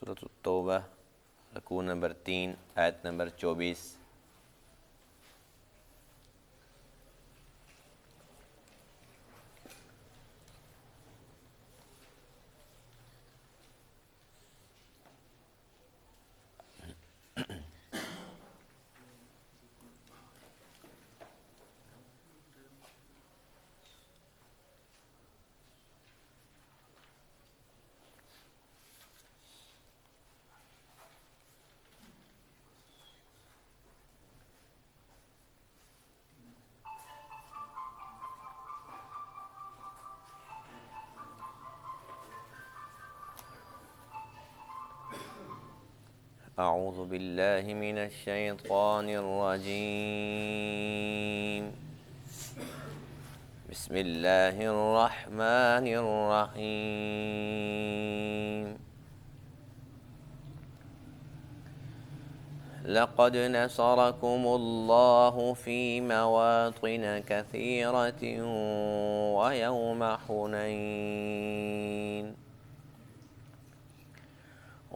سورۃ التوبہ رکوع نمبر 3 آیت نمبر 24۔ اعوذ باللہ من الشیطان الرجیم، بسم اللہ الرحمن الرحیم۔ لقد نصركم الله في مواطن كثيرة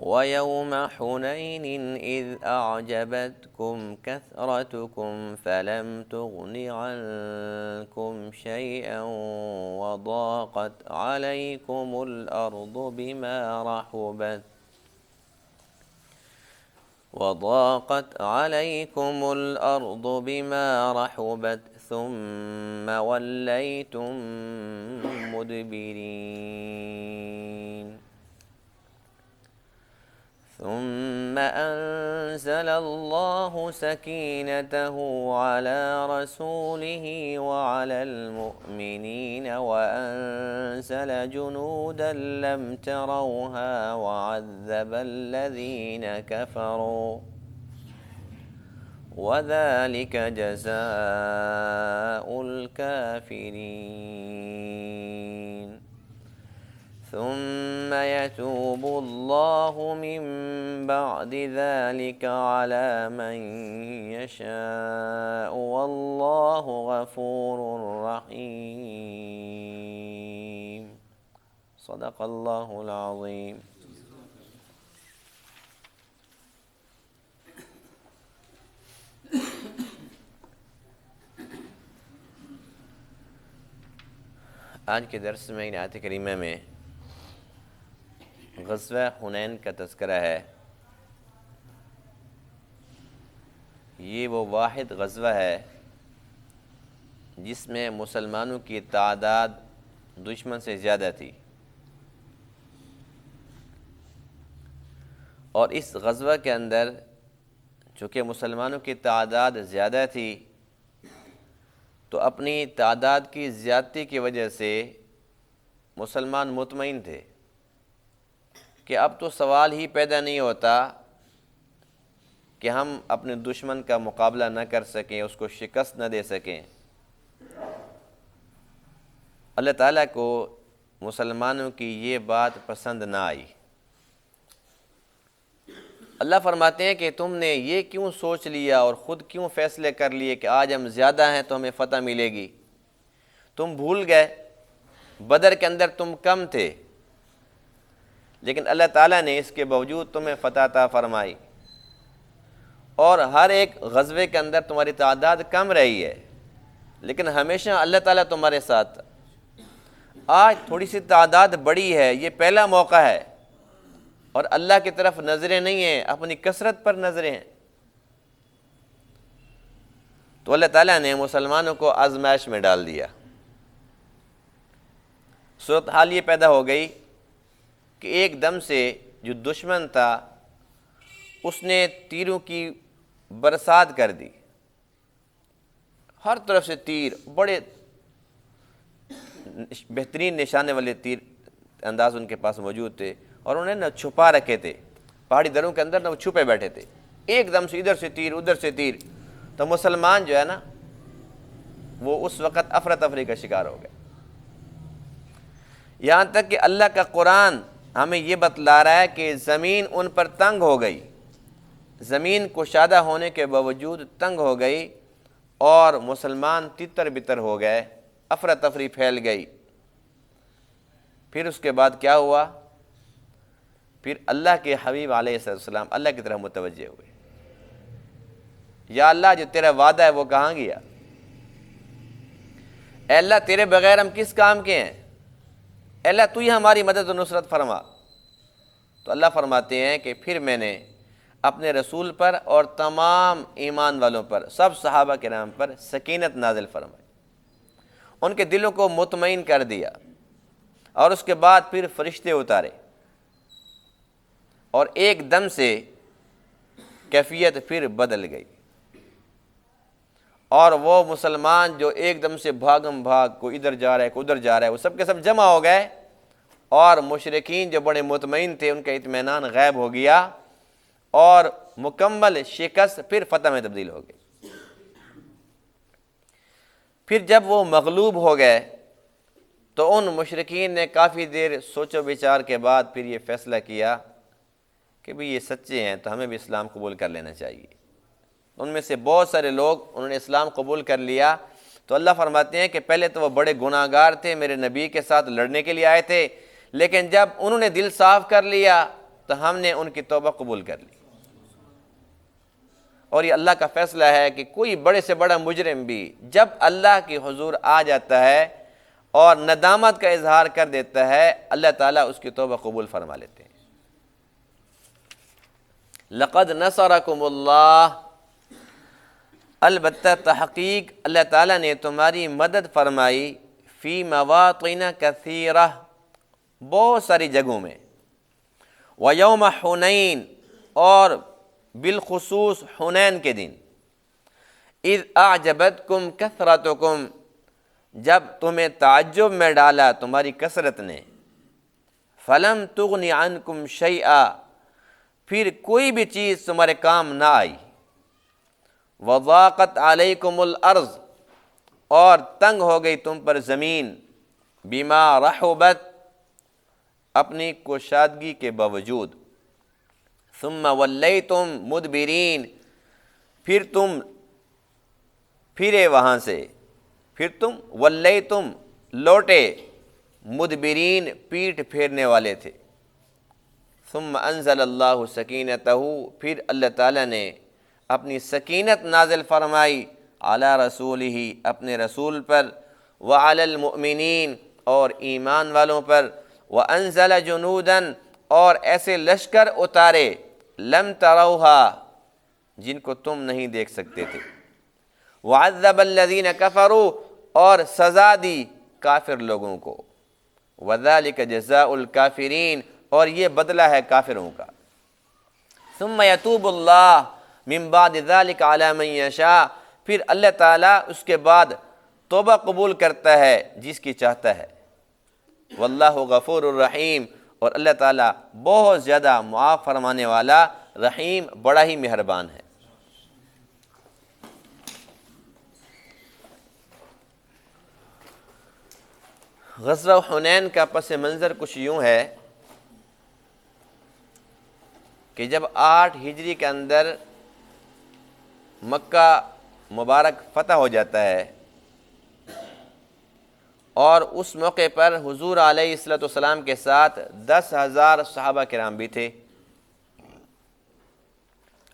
ويوم حنين إذ أعجبتكم كثرتكم فلم تغن عنكم شيئا وضاقت عليكم الأرض بما رحبت ثم وليتم مدبرين ثم أنزل الله سكينته على رسوله وعلى المؤمنين وأنزل جنودا لم تروها وعذب الذين كفروا وذلك جزاء الكافرين ثم يتوب الله من بعد ذلك على من يشاء والله غفور رحيم۔ صدق اللہ العظیم۔ آج کے درس میں آیت کریمہ میں غزوہ حنین کا تذکرہ ہے۔ یہ وہ واحد غزوہ ہے جس میں مسلمانوں کی تعداد دشمن سے زیادہ تھی، اور اس غزوہ کے اندر چونکہ مسلمانوں کی تعداد زیادہ تھی تو اپنی تعداد کی زیادتی کی وجہ سے مسلمان مطمئن تھے کہ اب تو سوال ہی پیدا نہیں ہوتا کہ ہم اپنے دشمن کا مقابلہ نہ کر سکیں، اس کو شکست نہ دے سکیں۔ اللہ تعالیٰ کو مسلمانوں کی یہ بات پسند نہ آئی۔ اللہ فرماتے ہیں کہ تم نے یہ کیوں سوچ لیا اور خود کیوں فیصلے کر لیے کہ آج ہم زیادہ ہیں تو ہمیں فتح ملے گی؟ تم بھول گئے بدر کے اندر تم کم تھے، لیکن اللہ تعالیٰ نے اس کے باوجود تمہیں فتح عطا فرمائی، اور ہر ایک غزوے کے اندر تمہاری تعداد کم رہی ہے لیکن ہمیشہ اللہ تعالیٰ تمہارے ساتھ۔ آج تھوڑی سی تعداد بڑی ہے، یہ پہلا موقع ہے، اور اللہ کی طرف نظریں نہیں ہیں، اپنی کثرت پر نظریں ہیں۔ تو اللہ تعالیٰ نے مسلمانوں کو آزمائش میں ڈال دیا۔ صورتحال یہ پیدا ہو گئی کہ ایک دم سے جو دشمن تھا اس نے تیروں کی برسات کر دی، ہر طرف سے تیر، بڑے بہترین نشانے والے تیر انداز ان کے پاس موجود تھے، اور انہیں نہ چھپا رکھے تھے پہاڑی دروں کے اندر، نہ وہ چھپے بیٹھے تھے۔ ایک دم سے ادھر سے تیر ادھر سے تیر، تو مسلمان جو ہے نا وہ اس وقت افراتفری کا شکار ہو گئے، یہاں تک کہ اللہ کا قرآن ہمیں یہ بتلا رہا ہے کہ زمین ان پر تنگ ہو گئی، زمین کشادہ ہونے کے باوجود تنگ ہو گئی، اور مسلمان تتر بتر ہو گئے، افراتفری پھیل گئی۔ پھر اس کے بعد کیا ہوا پھر اللہ کے حبیب علیہ السلام اللہ کی طرف متوجہ ہوئے، یا اللہ جو تیرا وعدہ ہے وہ کہاں گیا؟ اے اللہ تیرے بغیر ہم کس کام کے ہیں؟ اے اللہ تو ہی ہماری مدد و نصرت فرما۔ تو اللہ فرماتے ہیں کہ پھر میں نے اپنے رسول پر اور تمام ایمان والوں پر، سب صحابہ کرام پر سکینت نازل فرمائی، ان کے دلوں کو مطمئن کر دیا، اور اس کے بعد پھر فرشتے اتارے، اور ایک دم سے کیفیت پھر بدل گئی، اور وہ مسلمان جو ایک دم سے بھاگم بھاگ، کوئی ادھر جا رہا ہے کوئی ادھر جا رہا ہے، وہ سب کے سب جمع ہو گئے، اور مشرکین جو بڑے مطمئن تھے ان کا اطمینان غائب ہو گیا، اور مکمل شکست پھر فتح میں تبدیل ہو گئی۔ پھر جب وہ مغلوب ہو گئے تو ان مشرکین نے کافی دیر سوچ و بچار کے بعد پھر یہ فیصلہ کیا کہ بھی یہ سچے ہیں تو ہمیں بھی اسلام قبول کر لینا چاہیے۔ ان میں سے بہت سارے لوگ انہوں نے اسلام قبول کر لیا۔ تو اللہ فرماتے ہیں کہ پہلے تو وہ بڑے گناہ گار تھے، میرے نبی کے ساتھ لڑنے کے لیے آئے تھے، لیکن جب انہوں نے دل صاف کر لیا تو ہم نے ان کی توبہ قبول کر لی۔ اور یہ اللہ کا فیصلہ ہے کہ کوئی بڑے سے بڑا مجرم بھی جب اللہ کی حضور آ جاتا ہے اور ندامت کا اظہار کر دیتا ہے، اللہ تعالیٰ اس کی توبہ قبول فرما لیتے ہیں۔ لقد نصرکم اللہ، البتہ تحقیق اللہ تعالیٰ نے تمہاری مدد فرمائی، فی مواطن کثیرہ، بہت ساری جگہوں میں، ویوم حنین، اور بالخصوص حنین کے دن، اذ اعجبتکم کثرتکم، جب تمہیں تعجب میں ڈالا تمہاری کثرت نے، فلم تغنی عنکم شیئا، پھر کوئی بھی چیز تمہارے کام نہ آئی، وضاقت علیکم الارض، اور تنگ ہو گئی تم پر زمین، بما رحبت، اپنی کوشادگی کے باوجود، ثم ولیتم مدبرین، پھر تم پھرے وہاں سے، پھر تم ولیتم لوٹے، مدبرین پیٹھ پھیرنے والے تھے۔ ثم انزل اللہ سکینتہ، پھر اللہ تعالیٰ نے اپنی سکینت نازل فرمائی، علی رسولہ، اپنے رسول پر، وعلی المؤمنین، اور ایمان والوں پر، وانزل جنودا، اور ایسے لشکر اتارے، لم تروہا، جن کو تم نہیں دیکھ سکتے تھے، وعذب الذین کفروا، اور سزا دی کافر لوگوں کو، وذالک جزاء الکافرین، اور یہ بدلہ ہے کافروں کا۔ ثم یتوب اللہ من بعد ذلک علی من یشاء، پھر اللہ تعالیٰ اس کے بعد توبہ قبول کرتا ہے جس کی چاہتا ہے، واللہ غفور الرحیم، اور اللہ تعالیٰ بہت زیادہ معاف فرمانے والا، رحیم، بڑا ہی مہربان ہے۔ غزوہ حنین کا پس منظر کچھ یوں ہے کہ جب 8 ہجری کے اندر مکہ مبارک فتح ہو جاتا ہے، اور اس موقع پر حضور علیہ السلام کے ساتھ 10,000 صحابہ کرام بھی تھے۔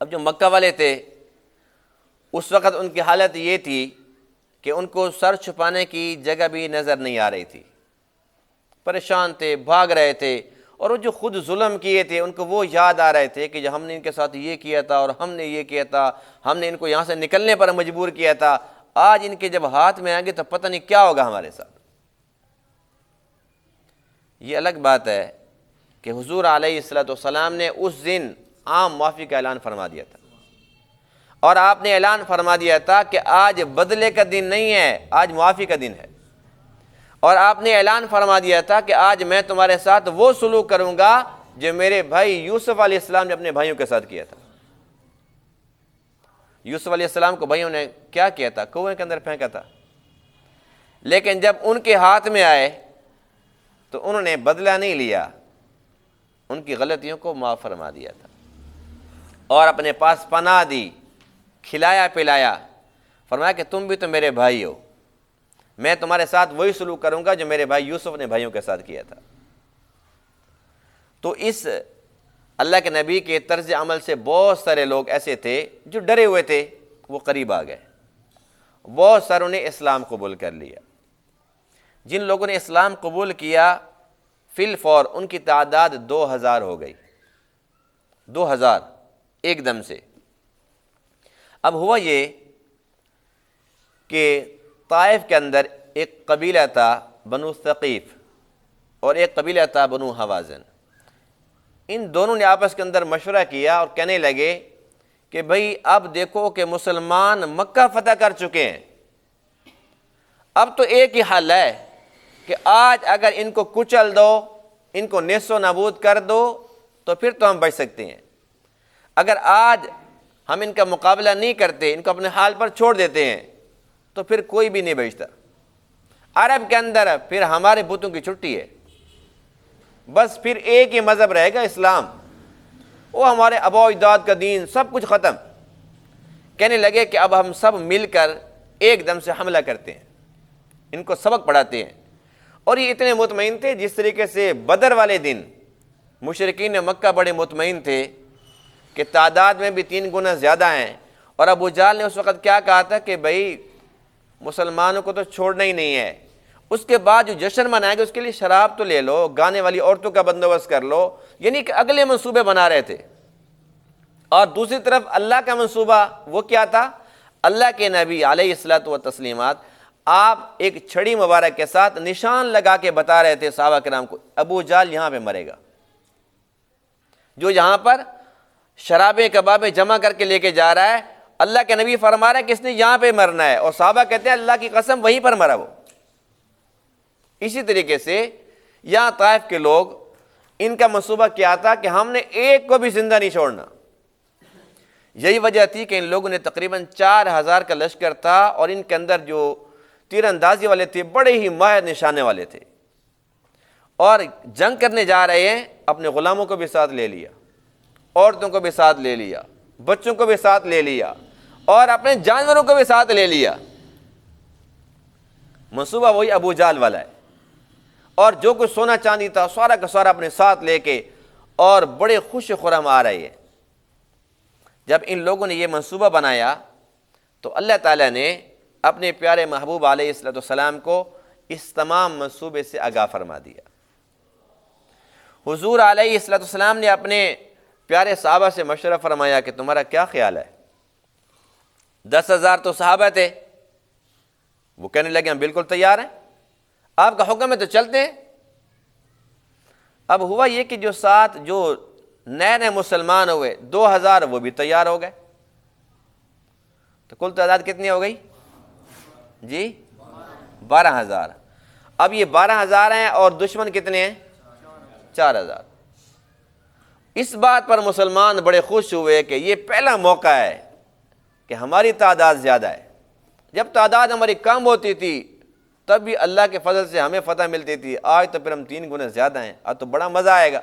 اب جو مکہ والے تھے اس وقت ان کی حالت یہ تھی کہ ان کو سر چھپانے کی جگہ بھی نظر نہیں آ رہی تھی، پریشان تھے، بھاگ رہے تھے، اور وہ جو خود ظلم کیے تھے ان کو وہ یاد آ رہے تھے کہ جو ہم نے ان کے ساتھ یہ کیا تھا، اور ہم نے یہ کیا تھا، ہم نے ان کو یہاں سے نکلنے پر مجبور کیا تھا، آج ان کے جب ہاتھ میں آئیں گے تو پتہ نہیں کیا ہوگا ہمارے ساتھ۔ یہ الگ بات ہے کہ حضور علیہ السلام نے اس دن عام معافی کا اعلان فرما دیا تھا، اور آپ نے اعلان فرما دیا تھا کہ آج بدلے کا دن نہیں ہے، آج معافی کا دن ہے، اور آپ نے اعلان فرما دیا تھا کہ آج میں تمہارے ساتھ وہ سلوک کروں گا جو میرے بھائی یوسف علیہ السلام نے اپنے بھائیوں کے ساتھ کیا تھا۔ یوسف علیہ السلام کو بھائیوں نے کیا کیا تھا؟ کنویں کے اندر پھینکا تھا، لیکن جب ان کے ہاتھ میں آئے تو انہوں نے بدلہ نہیں لیا، ان کی غلطیوں کو معاف فرما دیا تھا، اور اپنے پاس پناہ دی، کھلایا پلایا، فرمایا کہ تم بھی تو میرے بھائی ہو، میں تمہارے ساتھ وہی سلوک کروں گا جو میرے بھائی یوسف نے بھائیوں کے ساتھ کیا تھا۔ تو اس اللہ کے نبی کے طرز عمل سے بہت سارے لوگ ایسے تھے جو ڈرے ہوئے تھے، وہ قریب آ گئے، بہت ساروں نے اسلام قبول کر لیا۔ جن لوگوں نے اسلام قبول کیا فی الفور ان کی تعداد 2000 ہو گئی، 2000 ایک دم سے۔ اب ہوا یہ کہ طائف کے اندر ایک قبیلہ تھا بنو ثقیف اور ایک قبیلہ تھا بنو حوازن۔ ان دونوں نے آپس کے اندر مشورہ کیا اور کہنے لگے کہ بھئی اب دیکھو کہ مسلمان مکہ فتح کر چکے ہیں، اب تو ایک ہی حل ہے کہ آج اگر ان کو کچل دو، ان کو نیست و نابود کر دو تو پھر تو ہم بچ سکتے ہیں، اگر آج ہم ان کا مقابلہ نہیں کرتے، ان کو اپنے حال پر چھوڑ دیتے ہیں تو پھر کوئی بھی نہیں بچتا۔ عرب کے اندر پھر ہمارے بتوں کی چھٹی ہے، بس پھر ایک ہی مذہب رہے گا، اسلام، وہ ہمارے آباء و اجداد کا دین سب کچھ ختم۔ کہنے لگے کہ اب ہم سب مل کر ایک دم سے حملہ کرتے ہیں، ان کو سبق پڑھاتے ہیں۔ اور یہ اتنے مطمئن تھے، جس طریقے سے بدر والے دن مشرکین مکہ بڑے مطمئن تھے کہ تعداد میں بھی 3 گنا زیادہ ہیں، اور ابو جہل نے اس وقت کیا کہا تھا کہ بھئی مسلمانوں کو تو چھوڑنا ہی نہیں ہے، اس کے بعد جو جشن منائے گا اس کے لیے شراب تو لے لو، گانے والی عورتوں کا بندوبست کر لو، یعنی کہ اگلے منصوبے بنا رہے تھے۔ اور دوسری طرف اللہ کا منصوبہ وہ کیا تھا؟ اللہ کے نبی علیہ الصلوۃ والتسلیمات آپ ایک چھڑی مبارک کے ساتھ نشان لگا کے بتا رہے تھے صحابہ کرام کو، ابو جہل یہاں پہ مرے گا، جو یہاں پر شرابیں کبابیں جمع کر کے لے کے جا رہا ہے، اللہ کے نبی فرما رہے ہیں کہ اس نے یہاں پہ مرنا ہے، اور صحابہ کہتے ہیں اللہ کی قسم وہیں پر مرا وہ۔ اسی طریقے سے یہاں طائف کے لوگ، ان کا منصوبہ کیا تھا کہ ہم نے ایک کو بھی زندہ نہیں چھوڑنا۔ یہی وجہ تھی کہ ان لوگوں نے تقریباً 4000 کا لشکر تھا، اور ان کے اندر جو تیر اندازی والے تھے بڑے ہی ماہر نشانے والے تھے، اور جنگ کرنے جا رہے ہیں، اپنے غلاموں کو بھی ساتھ لے لیا، عورتوں کو بھی ساتھ لے لیا، بچوں کو بھی ساتھ لے لیا، اور اپنے جانوروں کو بھی ساتھ لے لیا۔ منصوبہ وہی ابو جہل والا ہے، اور جو کچھ سونا چاندی تھا سارا کا سارا اپنے ساتھ لے کے، اور بڑے خوش خرم آ رہے ہیں۔ جب ان لوگوں نے یہ منصوبہ بنایا تو اللہ تعالیٰ نے اپنے پیارے محبوب علیہ السلام کو اس تمام منصوبے سے آگاہ فرما دیا۔ حضور علیہ السلام نے اپنے پیارے صحابہ سے مشورہ فرمایا کہ تمہارا کیا خیال ہے؟ 10,000 تو صحابہ تھے، وہ کہنے لگے ہم بالکل تیار ہیں، آپ کا حکم ہے تو چلتے ہیں۔ اب ہوا یہ کہ جو ساتھ جو نئے نئے مسلمان ہوئے 2000 وہ بھی تیار ہو گئے، تو کل تعداد کتنی ہو گئی جی؟ 12,000۔ اب یہ 12,000 ہیں اور دشمن کتنے ہیں؟ 4,000۔ اس بات پر مسلمان بڑے خوش ہوئے کہ یہ پہلا موقع ہے کہ ہماری تعداد زیادہ ہے۔ جب تعداد ہماری کم ہوتی تھی تب بھی اللہ کے فضل سے ہمیں فتح ملتی تھی، آج تو پھر ہم 3 گنا زیادہ ہیں، اب تو بڑا مزہ آئے گا۔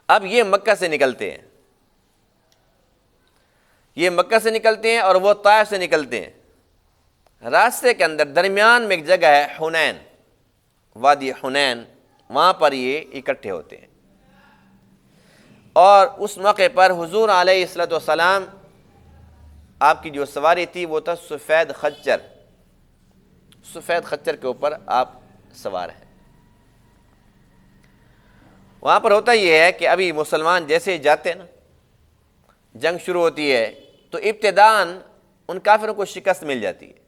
اب یہ مکہ سے نکلتے ہیں، یہ مکہ سے نکلتے ہیں اور وہ طائف سے نکلتے ہیں۔ راستے کے اندر درمیان میں ایک جگہ ہے حنین، وادی حنین، وہاں پر یہ اکٹھے ہوتے ہیں، اور اس موقع پر حضور علیہ السلام آپ کی جو سواری تھی وہ تھا سفید خچر، سفید خچر کے اوپر آپ سوار ہیں۔ وہاں پر ہوتا یہ ہے کہ ابھی مسلمان جیسے ہی جاتے ہیں نا، جنگ شروع ہوتی ہے تو ابتداً ان کافروں کو شکست مل جاتی ہے۔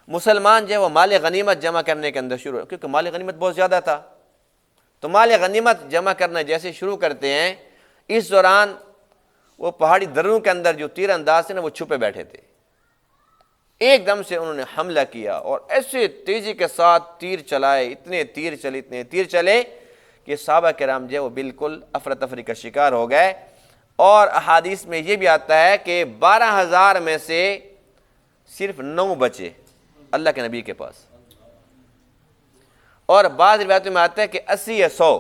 مسلمان جو ہے وہ مال غنیمت جمع کرنے کے اندر شروع، کیونکہ مال غنیمت بہت زیادہ تھا، تو مال غنیمت جمع کرنا جیسے شروع کرتے ہیں، اس دوران وہ پہاڑی دروں کے اندر جو تیر انداز تھے نا وہ چھپے بیٹھے تھے، ایک دم سے انہوں نے حملہ کیا اور ایسے تیزی کے ساتھ تیر چلائے، اتنے تیر چلے کہ صحابہ کرام جو ہے وہ بالکل افراتفری کا شکار ہو گئے۔ اور احادیث میں یہ بھی آتا ہے کہ 12,000 میں سے صرف 9 بچے اللہ کے نبی کے پاس، اور بعض روایتوں میں آتا ہے کہ 80 یا 100،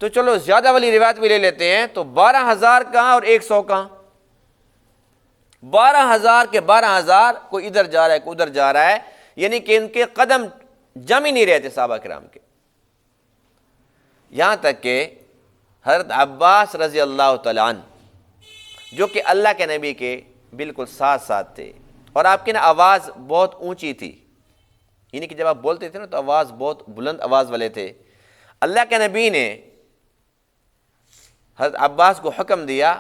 تو چلو زیادہ والی روایت بھی لے لیتے ہیں، تو 12,000 کہاں اور 100 کہاں؟ 12,000 کے 12,000، کوئی ادھر جا رہا ہے کوئی ادھر جا رہا ہے، یعنی کہ ان کے قدم جم ہی نہیں رہتے صحابہ کرام کے۔ یہاں تک کہ حضرت عباس رضی اللہ تعالیٰ عنہ جو کہ اللہ کے نبی کے بالکل ساتھ ساتھ تھے، اور آپ کی نا آواز بہت اونچی تھی، یعنی کہ جب آپ بولتے تھے نا تو آواز بہت بلند آواز والے تھے، اللہ کے نبی نے حضرت عباس کو حکم دیا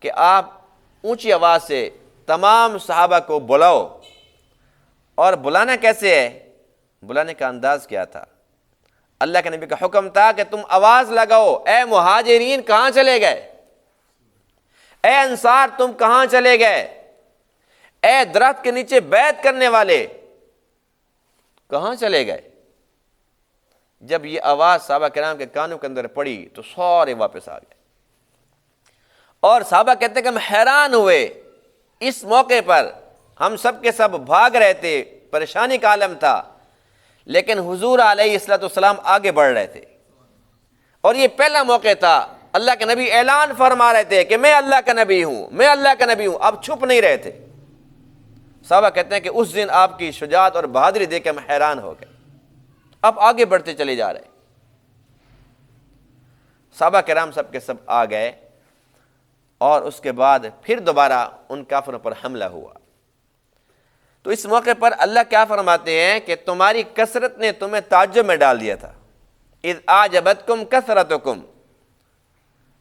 کہ آپ اونچی آواز سے تمام صحابہ کو بلاؤ۔ اور بلانا کیسے ہے؟ بلانے کا انداز کیا تھا؟ اللہ کے نبی کا حکم تھا کہ تم آواز لگاؤ، اے مہاجرین کہاں چلے گئے؟ اے انصار تم کہاں چلے گئے؟ اے درخت کے نیچے بیعت کرنے والے کہاں چلے گئے؟ جب یہ آواز صحابہ کرام کے کانوں کے اندر پڑی تو سارے واپس آ گئے، اور صحابہ کہتے ہیں کہ ہم حیران ہوئے۔ اس موقع پر ہم سب کے سب بھاگ رہے تھے، پریشانی کا عالم تھا، لیکن حضور علیہ الصلوۃ والسلام آگے بڑھ رہے تھے، اور یہ پہلا موقع تھا اللہ کے نبی اعلان فرما رہے تھے کہ میں اللہ کا نبی ہوں، میں اللہ کا نبی ہوں، اب چھپ نہیں رہے تھے۔ صحابہ کہتے ہیں کہ اس دن آپ کی شجاعت اور بہادری دیکھ کے ہم حیران ہو گئے، اب آگے بڑھتے چلے جا رہے۔ صحابہ کرام سب کے سب آ گئے، اور اس کے بعد پھر دوبارہ ان کافروں پر حملہ ہوا۔ تو اس موقع پر اللہ کیا فرماتے ہیں کہ تمہاری کثرت نے تمہیں تعجب میں ڈال دیا تھا، اذ اعجبتکم کثرتکم،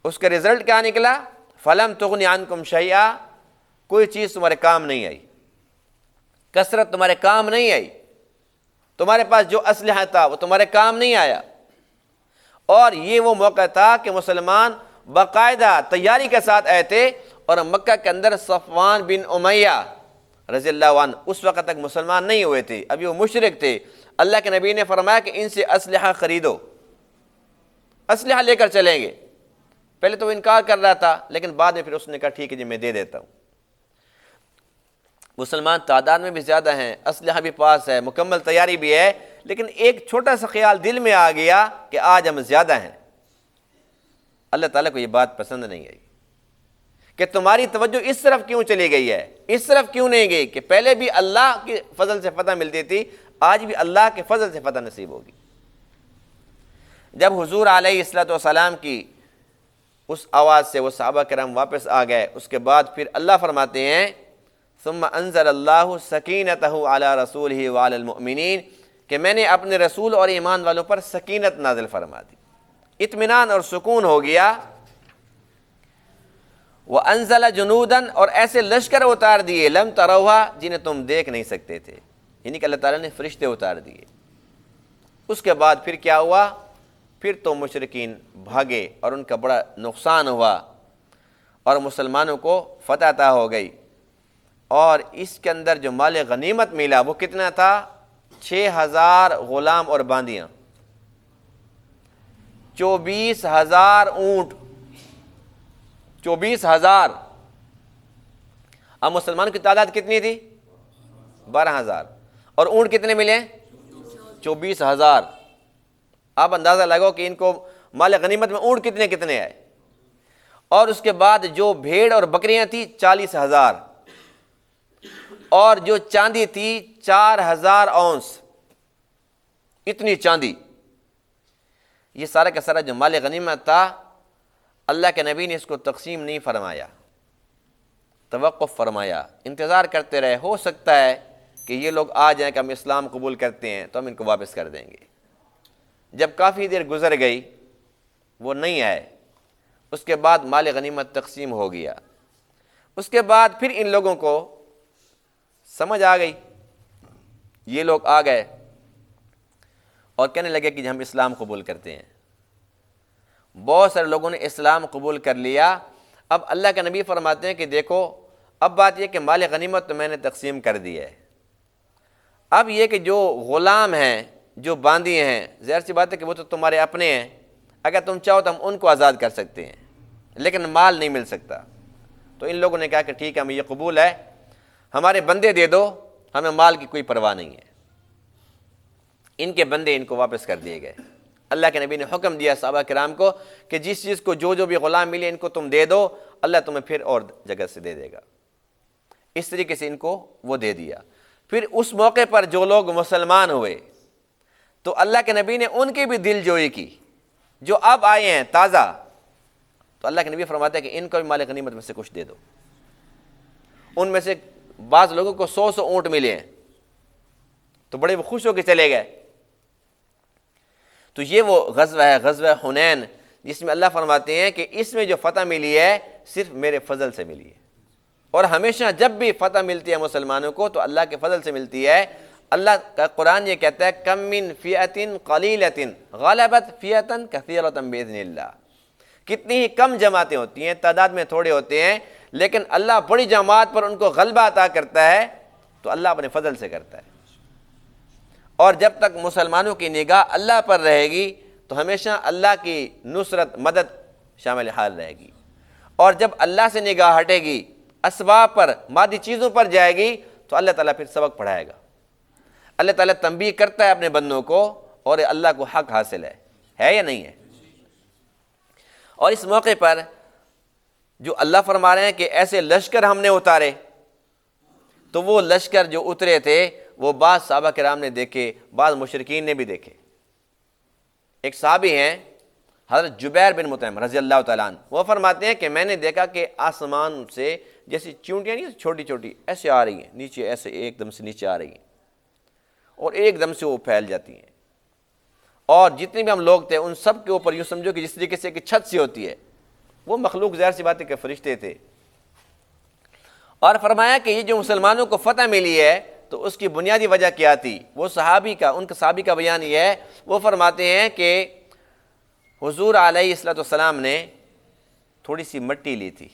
اس کا رزلٹ کیا نکلا؟ فلم تغنی عنکم شیئا، کوئی چیز تمہارے کام نہیں آئی، کثرت تمہارے کام نہیں آئی، تمہارے پاس جو اسلحہ تھا وہ تمہارے کام نہیں آیا۔ اور یہ وہ موقع تھا کہ مسلمان باقاعدہ تیاری کے ساتھ آئے تھے، اور مکہ کے اندر صفوان بن امیہ رضی اللہ عنہ اس وقت تک مسلمان نہیں ہوئے تھے، ابھی وہ مشرک تھے۔ اللہ کے نبی نے فرمایا کہ ان سے اسلحہ خریدو، اسلحہ لے کر چلیں گے۔ پہلے تو وہ انکار کر رہا تھا، لیکن بعد میں پھر اس نے کہا ٹھیک ہے جی میں دے دیتا ہوں۔ مسلمان تعداد میں بھی زیادہ ہیں، اسلحہ بھی پاس ہے، مکمل تیاری بھی ہے، لیکن ایک چھوٹا سا خیال دل میں آ گیا کہ آج ہم زیادہ ہیں۔ اللہ تعالیٰ کو یہ بات پسند نہیں آئی کہ تمہاری توجہ اس طرف کیوں چلی گئی ہے، اس طرف کیوں نہیں گئی کہ پہلے بھی اللہ کے فضل سے فتح ملتی تھی، آج بھی اللہ کے فضل سے فتح نصیب ہوگی۔ جب حضور علیہ الصلوۃ والسلام کی اس آواز سے وہ صحابہ کرام واپس آ گئے، اس کے بعد پھر اللہ فرماتے ہیں ثم انزل اللہ سکینتہ علی رسولہ وعلی المؤمنین، کہ میں نے اپنے رسول اور ایمان والوں پر سکینت نازل فرما دی، اطمینان اور سکون ہو گیا۔ وَأَنزَلَ جُنُودًا، اور ایسے لشکر اتار دیے لم تروها، جنہیں تم دیکھ نہیں سکتے تھے، یعنی کہ اللہ تعالیٰ نے فرشتے اتار دیے۔ اس کے بعد پھر کیا ہوا؟ پھر تو مشرکین بھاگے اور ان کا بڑا نقصان ہوا، اور مسلمانوں کو فتح عطا ہو گئی۔ اور اس کے اندر جو مال غنیمت ملا وہ کتنا تھا؟ 6000 غلام اور باندیاں، 24,000 اونٹ، 24,000۔ اب مسلمانوں کی تعداد کتنی تھی؟ 12,000، اور اونٹ کتنے ملے؟ 24,000۔ آپ اندازہ لگاؤ کہ ان کو مال غنیمت میں اونٹ کتنے کتنے آئے۔ اور اس کے بعد جو بھیڑ اور بکریاں تھیں 40,000، اور جو چاندی تھی 4,000 اونس، اتنی چاندی۔ یہ سارا کا سارا جو مال غنیمت تھا، اللہ کے نبی نے اس کو تقسیم نہیں فرمایا، توقف فرمایا، انتظار کرتے رہے، ہو سکتا ہے کہ یہ لوگ آ جائیں کہ ہم اسلام قبول کرتے ہیں تو ہم ان کو واپس کر دیں گے۔ جب کافی دیر گزر گئی وہ نہیں آئے، اس کے بعد مال غنیمت تقسیم ہو گیا۔ اس کے بعد پھر ان لوگوں کو سمجھ آ گئی، یہ لوگ آ گئے اور کہنے لگے کہ ہم اسلام قبول کرتے ہیں۔ بہت سارے لوگوں نے اسلام قبول کر لیا۔ اب اللہ کے نبی فرماتے ہیں کہ دیکھو اب بات یہ کہ مال غنیمت تو میں نے تقسیم کر دی ہے، اب یہ کہ جو غلام ہیں، جو باندی ہیں، ظاہر سی بات ہے کہ وہ تو تمہارے اپنے ہیں، اگر تم چاہو تو ہم ان کو آزاد کر سکتے ہیں، لیکن مال نہیں مل سکتا۔ تو ان لوگوں نے کہا کہ ٹھیک ہے ہمیں یہ قبول ہے، ہمارے بندے دے دو، ہمیں مال کی کوئی پرواہ نہیں ہے۔ ان کے بندے ان کو واپس کر دیے گئے۔ اللہ کے نبی نے حکم دیا صحابہ کرام کو کہ جس چیز کو جو بھی غلام ملے ان کو تم دے دو، اللہ تمہیں پھر اور جگہ سے دے دے گا۔ اس طریقے سے ان کو وہ دے دیا۔ پھر اس موقع پر جو لوگ مسلمان ہوئے تو اللہ کے نبی نے ان کی بھی دل جوئی کی جو اب آئے ہیں تازہ، تو اللہ کے نبی فرماتے ہیں کہ ان کو بھی مال غنیمت میں سے کچھ دے دو۔ ان میں سے بعض لوگوں کو 100 اونٹ ملے ہیں، تو بڑے وہ خوش ہو کے چلے گئے۔ تو یہ وہ غزوہ ہے، غزوہ حنین، جس میں اللہ فرماتے ہیں کہ اس میں جو فتح ملی ہے صرف میرے فضل سے ملی ہے۔ اور ہمیشہ جب بھی فتح ملتی ہے مسلمانوں کو تو اللہ کے فضل سے ملتی ہے۔ اللہ کا قرآن یہ کہتا ہے کم من فئۃ قلیلۃ غلبت فئۃ کثیرۃ باذن اللہ، کتنی ہی کم جماعتیں ہوتی ہیں، تعداد میں تھوڑے ہوتے ہیں، لیکن اللہ بڑی جماعت پر ان کو غلبہ عطا کرتا ہے، تو اللہ اپنے فضل سے کرتا ہے۔ اور جب تک مسلمانوں کی نگاہ اللہ پر رہے گی تو ہمیشہ اللہ کی نصرت مدد شامل حال رہے گی، اور جب اللہ سے نگاہ ہٹے گی، اسباب پر، مادی چیزوں پر جائے گی، تو اللہ تعالیٰ پھر سبق پڑھائے گا۔ اللہ تعالیٰ تنبیہ کرتا ہے اپنے بندوں کو، اور اللہ کو حق حاصل ہے یا نہیں ہے؟ اور اس موقع پر جو اللہ فرما رہے ہیں کہ ایسے لشکر ہم نے اتارے، تو وہ لشکر جو اترے تھے وہ بعض صحابہ کرام نے دیکھے، بعض مشرکین نے بھی دیکھے۔ ایک صحابی ہیں حضرت جبیر بن مطعم رضی اللہ تعالیٰ عنہ، وہ فرماتے ہیں کہ میں نے دیکھا کہ آسمان سے جیسی چونٹیاں نہیں چھوٹی چھوٹی ایسے آ رہی ہیں نیچے، ایسے ایک دم سے نیچے آ رہی ہیں اور ایک دم سے وہ پھیل جاتی ہیں، اور جتنے بھی ہم لوگ تھے ان سب کے اوپر یوں سمجھو کہ جس طریقے سے کہ چھت سی ہوتی ہے، وہ مخلوق ظاہر سی بات ہے کہ فرشتے تھے۔ اور فرمایا کہ یہ جو مسلمانوں کو فتح ملی ہے تو اس کی بنیادی وجہ کیا تھی؟ وہ صحابی کا بیان یہ ہے، وہ فرماتے ہیں کہ حضور علیہ الصلوۃ والسلام نے تھوڑی سی مٹی لی تھی،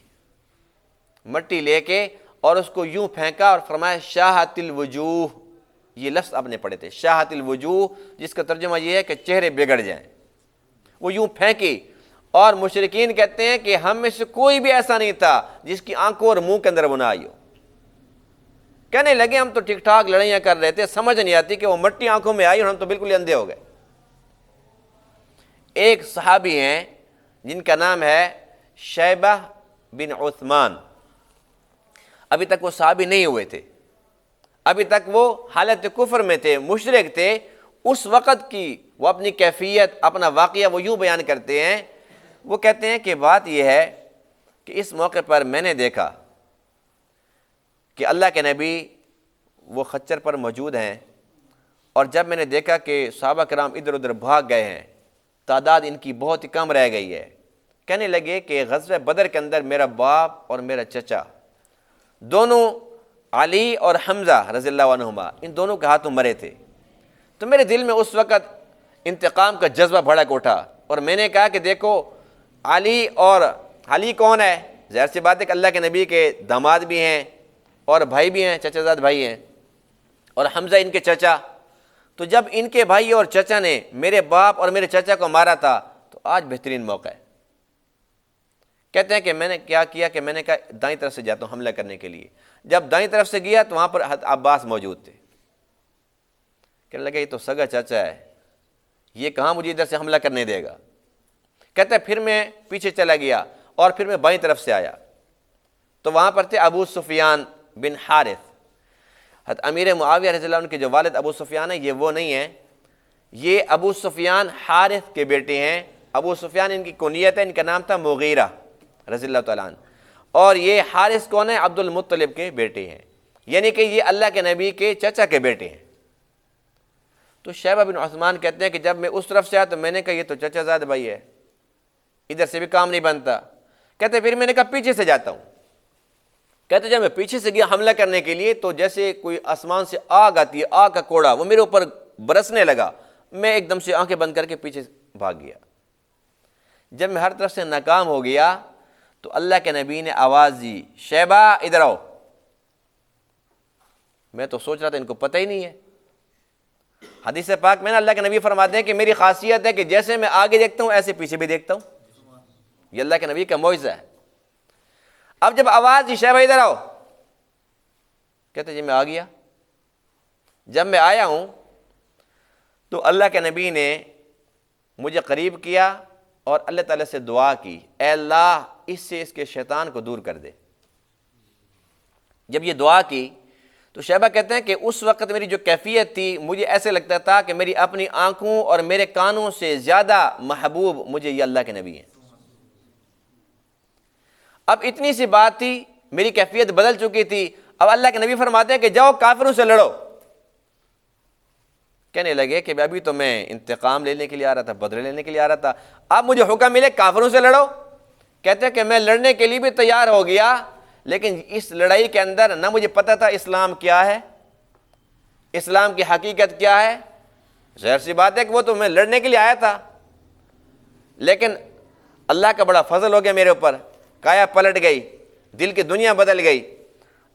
مٹی لے کے اور اس کو یوں پھینکا اور فرمایا شاہت الوجوہ، یہ لفظ آپ نے پڑھے تھے، شاہت الوجوہ، جس کا ترجمہ یہ ہے کہ چہرے بگڑ جائیں۔ وہ یوں پھینکی، اور مشرکین کہتے ہیں کہ ہم میں سے کوئی بھی ایسا نہیں تھا جس کی آنکھوں اور منہ کے اندر وہ نہ آئی ہو۔ کہنے لگے ہم تو ٹھیک ٹھاک لڑائیاں کر رہے تھے، سمجھ نہیں آتی کہ وہ مٹی آنکھوں میں آئی اور ہم تو بالکل اندھے ہو گئے۔ ایک صحابی ہیں جن کا نام ہے شیبہ بن عثمان، ابھی تک وہ صحابی نہیں ہوئے تھے، ابھی تک وہ حالت کفر میں تھے، مشرک تھے۔ اس وقت کی وہ اپنی کیفیت، اپنا واقعہ وہ یوں بیان کرتے ہیں، وہ کہتے ہیں کہ بات یہ ہے کہ اس موقع پر میں نے دیکھا کہ اللہ کے نبی وہ خچر پر موجود ہیں، اور جب میں نے دیکھا کہ صحابہ کرام ادھر ادھر بھاگ گئے ہیں، تعداد ان کی بہت ہی کم رہ گئی ہے، کہنے لگے کہ غزوہ بدر کے اندر میرا باپ اور میرا چچا دونوں، علی اور حمزہ رضی اللہ عنہما، ان دونوں کے ہاتھوں مرے تھے۔ تو میرے دل میں اس وقت انتقام کا جذبہ بھڑک اٹھا، اور میں نے کہا کہ دیکھو علی کون ہے؟ ظاہر سی بات ہے کہ اللہ کے نبی کے داماد بھی ہیں اور بھائی بھی ہیں، چچا زاد بھائی ہیں، اور حمزہ ان کے چچا۔ تو جب ان کے بھائی اور چچا نے میرے باپ اور میرے چچا کو مارا تھا تو آج بہترین موقع ہے۔ کہتے ہیں کہ میں نے کیا کیا کہ میں نے کہا دائیں طرف سے جاتا ہوں حملہ کرنے کے لیے۔ جب دائیں طرف سے گیا تو وہاں پر عباس موجود تھے، کہنے لگے یہ تو سگا چاچا ہے، یہ کہاں مجھے ادھر سے حملہ کرنے دے گا۔ کہتے ہیں پھر میں پیچھے چلا گیا اور پھر میں بائیں طرف سے آیا، تو وہاں پر تھے ابو سفیان بن حارث، امیر معاویہ رضی اللہ عنہ کے جو والد ابو سفیان ہیں یہ وہ نہیں ہیں، یہ ابو سفیان حارث کے بیٹے ہیں۔ ابو سفیان ان کی کنیت ہے، ان کا نام تھا مغیرہ رضی اللہ تعالیٰ عنہ، اور یہ حارث کون ہے؟ عبد المطلب کے بیٹے ہیں، یعنی کہ یہ اللہ کے نبی کے چچا کے بیٹے ہیں۔ تو شیبہ بن عثمان کہتے ہیں کہ جب میں اس طرف سے آیا تو میں نے کہا یہ تو چچا زاد بھائی ہے، ادھر سے بھی کام نہیں بنتا۔ کہتے پھر میں نے کہا پیچھے سے جاتا ہوں۔ کہتے جب میں پیچھے سے گیا حملہ کرنے کے لیے تو جیسے کوئی آسمان سے آگ آتی ہے، آگ کا کوڑا وہ میرے اوپر برسنے لگا، میں ایک دم سے آنکھیں بند کر کے پیچھے بھاگ گیا۔ جب میں ہر طرف سے ناکام ہو گیا تو اللہ کے نبی نے آواز دی شیبہ ادھر آؤ۔ میں تو سوچ رہا تھا ان کو پتہ ہی نہیں ہے۔ حدیث پاک میں نے اللہ کے نبی فرماتے ہیں کہ میری خاصیت ہے کہ جیسے میں آگے دیکھتا ہوں ایسے پیچھے بھی دیکھتا ہوں، یہ اللہ کے نبی کا معجزہ ہے۔ اب جب آواز دی شیبہ ادھر آؤ، کہتے جی میں آ گیا۔ جب میں آیا ہوں تو اللہ کے نبی نے مجھے قریب کیا اور اللہ تعالیٰ سے دعا کی، اے اللہ اس سے اس کے شیطان کو دور کر دے۔ جب یہ دعا کی تو شیبہ کہتے ہیں کہ اس وقت میری جو کیفیت تھی، مجھے ایسے لگتا تھا کہ میری اپنی آنکھوں اور میرے کانوں سے زیادہ محبوب مجھے یہ اللہ کے نبی ہیں۔ اب اتنی سی بات تھی، میری کیفیت بدل چکی تھی۔ اب اللہ کے نبی فرماتے ہیں کہ جاؤ کافروں سے لڑو۔ کہنے لگے کہ ابھی تو میں انتقام لینے کے لیے آ رہا تھا، بدلے لینے کے لیے آ رہا تھا، اب مجھے حکم ملے کافروں سے لڑو۔ کہتے ہیں کہ میں لڑنے کے لیے بھی تیار ہو گیا، لیکن اس لڑائی کے اندر نہ مجھے پتہ تھا اسلام کیا ہے، اسلام کی حقیقت کیا ہے۔ ظاہر سی بات ہے کہ وہ تو میں لڑنے کے لیے آیا تھا، لیکن اللہ کا بڑا فضل ہو گیا میرے اوپر، کایا پلٹ گئی، دل کی دنیا بدل گئی۔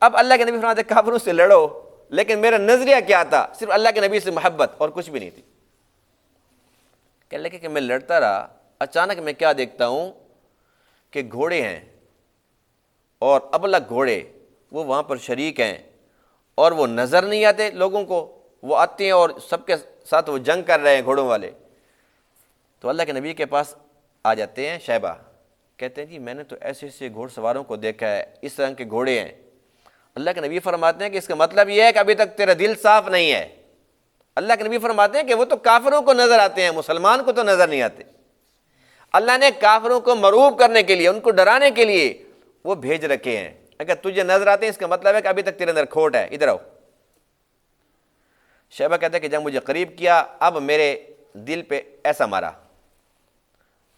اب اللہ کے نبی فرماتے ہیں کافروں سے لڑو، لیکن میرا نظریہ کیا تھا؟ صرف اللہ کے نبی سے محبت اور کچھ بھی نہیں تھی۔ کہنے لگے کہ میں لڑتا رہا، اچانک میں کیا دیکھتا ہوں کہ گھوڑے ہیں اور ابلغ گھوڑے، وہ وہاں پر شریک ہیں اور وہ نظر نہیں آتے لوگوں کو، وہ آتے ہیں اور سب کے ساتھ وہ جنگ کر رہے ہیں گھوڑوں والے۔ تو اللہ کے نبی کے پاس آ جاتے ہیں شیبہ، کہتے ہیں جی میں نے تو ایسے ایسے گھوڑ سواروں کو دیکھا ہے، اس رنگ کے گھوڑے ہیں۔ اللہ کے نبی فرماتے ہیں کہ اس کا مطلب یہ ہے کہ ابھی تک تیرا دل صاف نہیں ہے۔ اللہ کے نبی فرماتے ہیں کہ وہ تو کافروں کو نظر آتے ہیں، مسلمان کو تو نظر نہیں آتے۔ اللہ نے کافروں کو مرعوب کرنے کے لیے، ان کو ڈرانے کے لیے وہ بھیج رکھے ہیں۔ اگر تجھے نظر آتے ہیں اس کا مطلب ہے کہ ابھی تک تیرے اندر کھوٹ ہے، ادھر آؤ۔ شیبہ کہتا ہے کہ جب مجھے قریب کیا، اب میرے دل پہ ایسا مارا،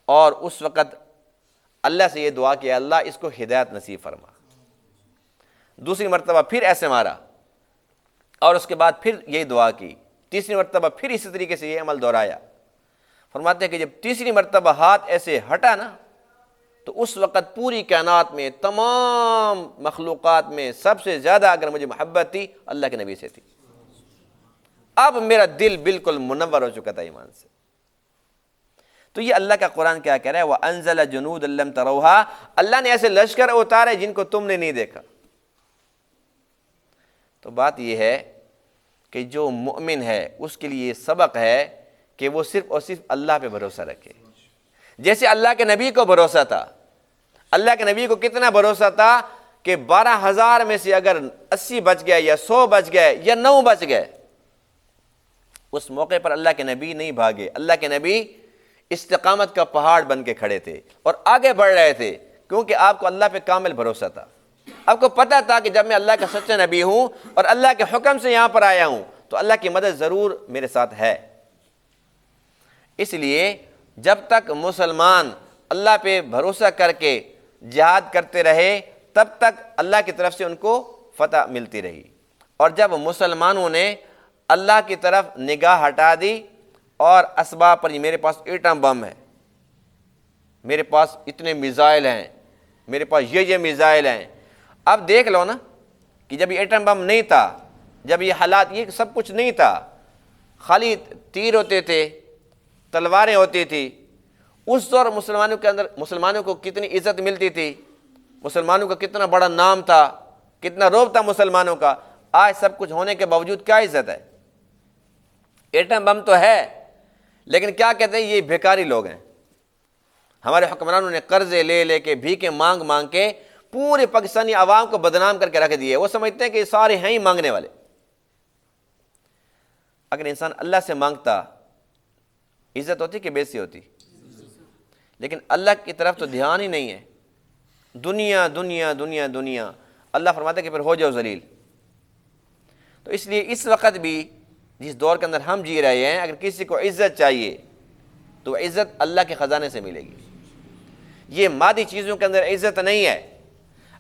اور اس وقت اللہ سے یہ دعا کہ اللہ اس کو ہدایت نصیب فرما۔ دوسری مرتبہ پھر ایسے مارا، اور اس کے بعد پھر یہی دعا کی۔ تیسری مرتبہ پھر اسی طریقے سے یہ عمل دہرایا۔ فرماتے ہیں کہ جب تیسری مرتبہ ہاتھ ایسے ہٹا نا، تو اس وقت پوری کائنات میں، تمام مخلوقات میں سب سے زیادہ اگر مجھے محبت تھی اللہ کے نبی سے تھی۔ اب میرا دل بالکل منور ہو چکا تھا ایمان سے۔ تو یہ اللہ کا قرآن کیا کہہ رہا ہے؟ وَأَنزَلَ جُنُودًا لَّمْ تَرَوْهَا، اللہ نے ایسے لشکر اتارے جن کو تم نے نہیں دیکھا۔ تو بات یہ ہے کہ جو مؤمن ہے اس کے لیے سبق ہے کہ وہ صرف اور صرف اللہ پہ بھروسہ رکھے، جیسے اللہ کے نبی کو بھروسہ تھا۔ اللہ کے نبی کو کتنا بھروسہ تھا کہ 12,000 میں سے اگر 80 بچ گئے یا 100 بچ گئے یا 9 بچ گئے، اس موقع پر اللہ کے نبی نہیں بھاگے۔ اللہ کے نبی استقامت کا پہاڑ بن کے کھڑے تھے اور آگے بڑھ رہے تھے، کیونکہ آپ کو اللہ پہ کامل بھروسہ تھا۔ آپ کو پتہ تھا کہ جب میں اللہ کا سچا نبی ہوں اور اللہ کے حکم سے یہاں پر آیا ہوں تو اللہ کی مدد ضرور میرے ساتھ ہے۔ اس لیے جب تک مسلمان اللہ پہ بھروسہ کر کے جہاد کرتے رہے، تب تک اللہ کی طرف سے ان کو فتح ملتی رہی۔ اور جب مسلمانوں نے اللہ کی طرف نگاہ ہٹا دی اور اسباب پر، میرے پاس ایٹم بم ہے، میرے پاس اتنے میزائل ہیں، میرے پاس یہ میزائل ہیں۔ اب دیکھ لو نا کہ جب یہ ایٹم بم نہیں تھا، جب یہ حالات، یہ سب کچھ نہیں تھا، خالی تیر ہوتے تھے، تلواریں ہوتی تھی، اس دور مسلمانوں کے اندر مسلمانوں کو کتنی عزت ملتی تھی، مسلمانوں کا کتنا بڑا نام تھا، کتنا رعب تھا مسلمانوں کا۔ آج سب کچھ ہونے کے باوجود کیا عزت ہے؟ ایٹم بم تو ہے، لیکن کیا کہتے ہیں یہ بھیکاری لوگ ہیں۔ ہمارے حکمرانوں نے قرضے لے لے کے، بھیکیں مانگ مانگ کے پورے پاکستانی عوام کو بدنام کر کے رکھ دیے۔ وہ سمجھتے ہیں کہ یہ سارے ہیں ہی مانگنے والے۔ اگر انسان اللہ سے مانگتا، عزت ہوتی کہ بےزتی ہوتی؟ لیکن اللہ کی طرف تو دھیان ہی نہیں ہے، دنیا دنیا دنیا دنیا۔ اللہ فرماتا ہے کہ پھر ہو جاؤ ذلیل۔ تو اس لیے اس وقت بھی جس دور کے اندر ہم جی رہے ہیں، اگر کسی کو عزت چاہیے تو عزت اللہ کے خزانے سے ملے گی۔ یہ مادی چیزوں کے اندر عزت نہیں ہے۔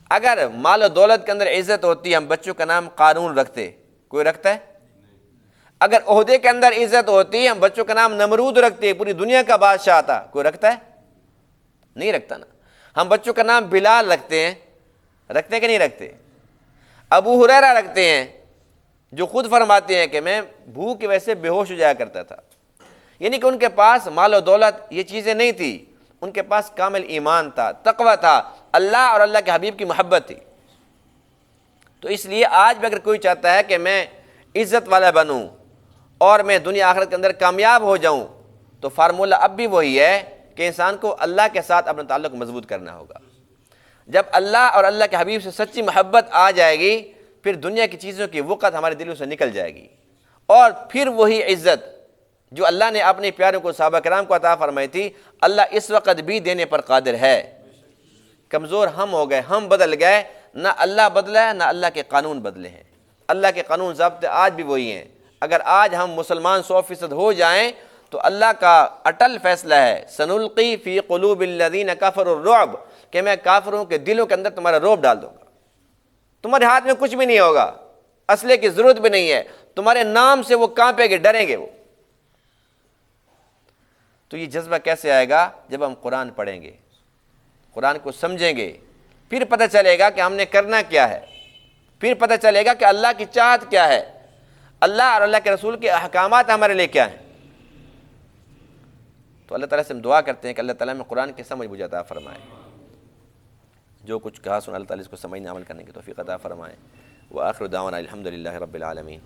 اگر مال و دولت کے اندر عزت ہوتی، ہم بچوں کا نام قارون رکھتے، کوئی رکھتا ہے؟ اگر عہدے کے اندر عزت ہوتی، ہم بچوں کا نام نمرود رکھتے، پوری دنیا کا بادشاہ آتا، کوئی رکھتا ہے؟ نہیں رکھتا نا۔ ہم بچوں کا نام بلال رکھتے ہیں، رکھتے ہیں کہ نہیں رکھتے؟ ابو ہریرہ رکھتے ہیں، جو خود فرماتے ہیں کہ میں بھوک کی وجہ سے بے ہوش ہو جایا کرتا تھا۔ یعنی کہ ان کے پاس مال و دولت یہ چیزیں نہیں تھی، ان کے پاس کامل ایمان تھا، تقوی تھا، اللہ اور اللہ کے حبیب کی محبت تھی۔ تو اس لیے آج بھی اگر کوئی چاہتا ہے کہ میں عزت والا بنوں اور میں دنیا آخرت کے اندر کامیاب ہو جاؤں، تو فارمولہ اب بھی وہی ہے کہ انسان کو اللہ کے ساتھ اپنا تعلق مضبوط کرنا ہوگا۔ جب اللہ اور اللہ کے حبیب سے سچی محبت آ جائے گی پھر دنیا کی چیزوں کی وقت ہمارے دلوں سے نکل جائے گی، اور پھر وہی عزت جو اللہ نے اپنے پیاروں کو صحابہ کرام کو عطا فرمائی تھی اللہ اس وقت بھی دینے پر قادر ہے۔ کمزور ہم ہو گئے، ہم بدل گئے، نہ اللہ بدلا ہے نہ اللہ کے قانون بدلے ہیں۔ اللہ کے قانون ضابطے آج بھی وہی ہیں۔ اگر آج ہم مسلمان 100% ہو جائیں تو اللہ کا اٹل فیصلہ ہے، سنلقی فی قلوب الذین کفروا الرعب، کہ میں کافروں کے دلوں کے اندر تمہارا رعب ڈال دوں گا۔ تمہارے ہاتھ میں کچھ بھی نہیں ہوگا، اسلحے کی ضرورت بھی نہیں ہے، تمہارے نام سے وہ کانپیں گے، ڈریں گے وہ۔ تو یہ جذبہ کیسے آئے گا؟ جب ہم قرآن پڑھیں گے، قرآن کو سمجھیں گے، پھر پتہ چلے گا کہ ہم نے کرنا کیا ہے، پھر پتہ چلے گا کہ اللہ کی چاہت کیا ہے، اللہ اور اللہ کے رسول کے احکامات ہمارے لیے کیا ہیں۔ تو اللہ تعالیٰ سے ہم دعا کرتے ہیں کہ اللہ تعالیٰ میں قرآن کی سمجھ مجھے عطا فرمائے، جو کچھ کہا سنا اللہ تعالیٰ اس کو سمجھنے عمل کرنے کی توفیق عطا فرمائے۔ وآخر دعوانا الحمد للہ رب العالمین۔